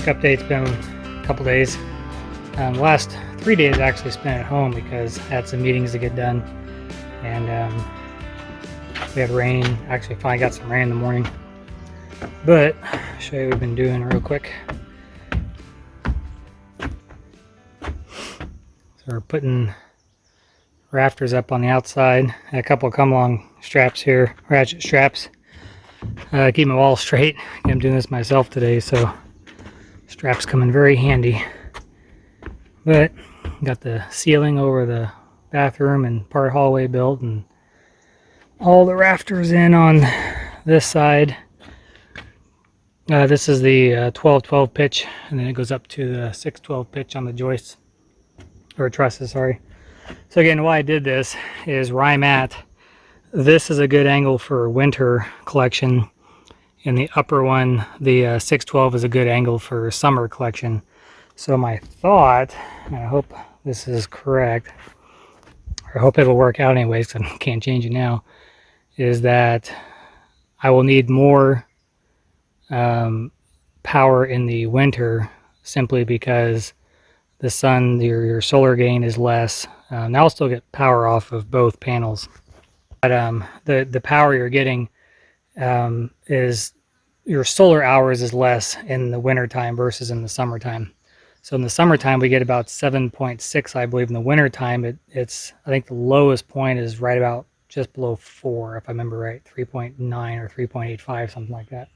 quick update. It's been a couple days. Last 3 days I actually spent at home because I had some meetings to get done, and we had rain. Actually finally got some rain in the morning, but I'll show you what we've been doing real quick. So we're putting rafters up on the outside, a couple of come along straps here, ratchet straps. Keep my wall straight. I'm doing this myself today, so straps come in very handy. But got the ceiling over the bathroom and part hallway built, and all the rafters in on this side. This is the 12-12 pitch, and then it goes up to the 6-12 pitch on the joists, or trusses, sorry. So again, why I did this is where I'm at. This is a good angle for winter collection, and the upper one, the 6-12, is a good angle for summer collection. So my thought, and I hope this is correct, or I hope it'll work out anyways because I can't change it now, is that I will need more power in the winter simply because the sun, your solar gain is less. Now I'll still get power off of both panels, but the power you're getting is your solar hours is less in the winter time versus in the summertime. So in the summertime we get about 7.6, I believe. In the winter time it's I think the lowest point is right about just below 4, if I remember right, 3.9 or 3.85, something like that.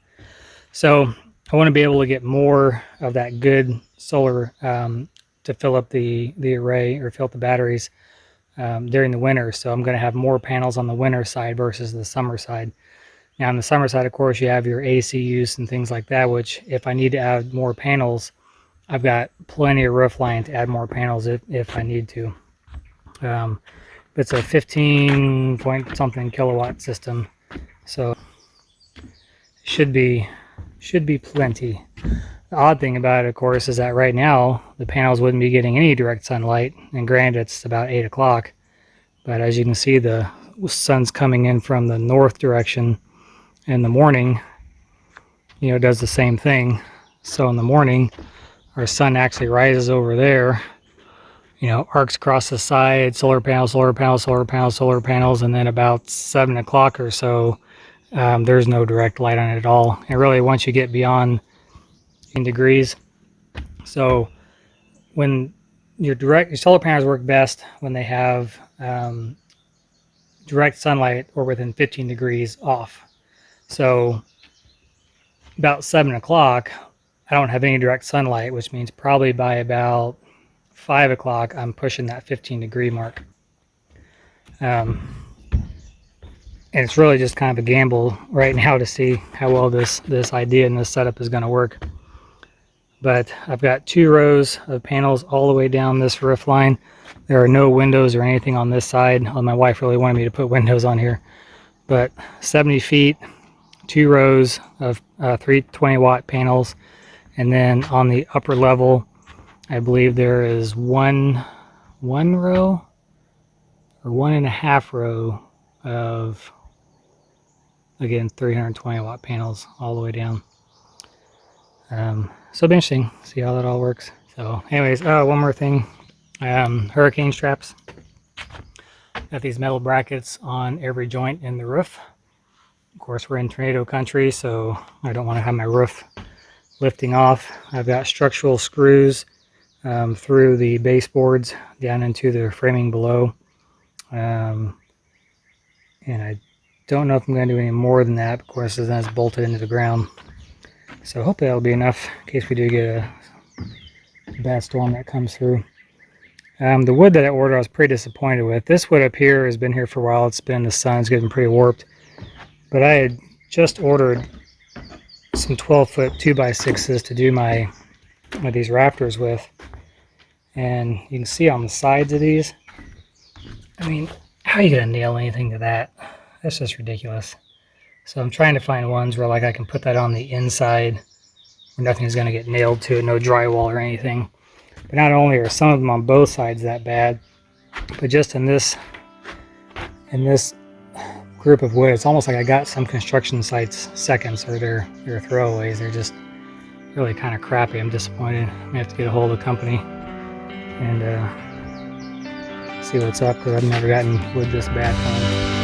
So I want to be able to get more of that good solar to fill up the array, or fill up the batteries during the winter. So I'm going to have more panels on the winter side versus the summer side. Now on the summer side, of course, you have your AC use and things like that, which if I need to add more panels, I've got plenty of roof line to add more panels if I need to. It's a 15 point something kilowatt system, so should be plenty. The odd thing about it, of course, is that right now the panels wouldn't be getting any direct sunlight, and granted it's about 8 o'clock, but as you can see, the sun's coming in from the north direction in the morning. You know, it does the same thing. So in the morning our sun actually rises over there, you know, arcs across the side, solar panels, solar panels, solar panels, solar panels, and then about 7 o'clock or so there's no direct light on it at all. And really, once you get beyond degrees, so when your solar panels work best when they have direct sunlight or within 15 degrees off. So about 7 o'clock I don't have any direct sunlight, which means probably by about 5 o'clock I'm pushing that 15 degree mark. And it's really just kind of a gamble right now to see how well this idea and this setup is going to work. But I've got 2 rows of panels all the way down this roof line. There are no windows or anything on this side. My wife really wanted me to put windows on here. But 70 feet, 2 rows of 320 watt panels. And then on the upper level, I believe there is one row or 1.5 row of, again, 320 watt panels all the way down. So it'll be interesting to see how that all works. So anyways, one more thing, hurricane straps. Got these metal brackets on every joint in the roof. Of course, we're in tornado country, so I don't want to have my roof lifting off. I've got structural screws through the baseboards down into the framing below. And I don't know if I'm going to do any more than that. Of course, then it's bolted into the ground. So hopefully that'll be enough in case we do get a bad storm that comes through. The wood that I ordered, I was pretty disappointed with. This wood up here has been here for a while. It's been in the sun. It's getting pretty warped. But I had just ordered some 12-foot 2x6s to do these rafters with. And you can see on the sides of these, I mean, how are you going to nail anything to that? That's just ridiculous. So I'm trying to find ones where like I can put that on the inside where nothing's going to get nailed to it, no drywall or anything. But not only are some of them on both sides that bad, but just in this group of wood, it's almost like I got some construction sites seconds, or they're throwaways. They're really kind of crappy. I'm disappointed. I may have to get a hold of the company and see what's up, because I've never gotten wood this bad from them.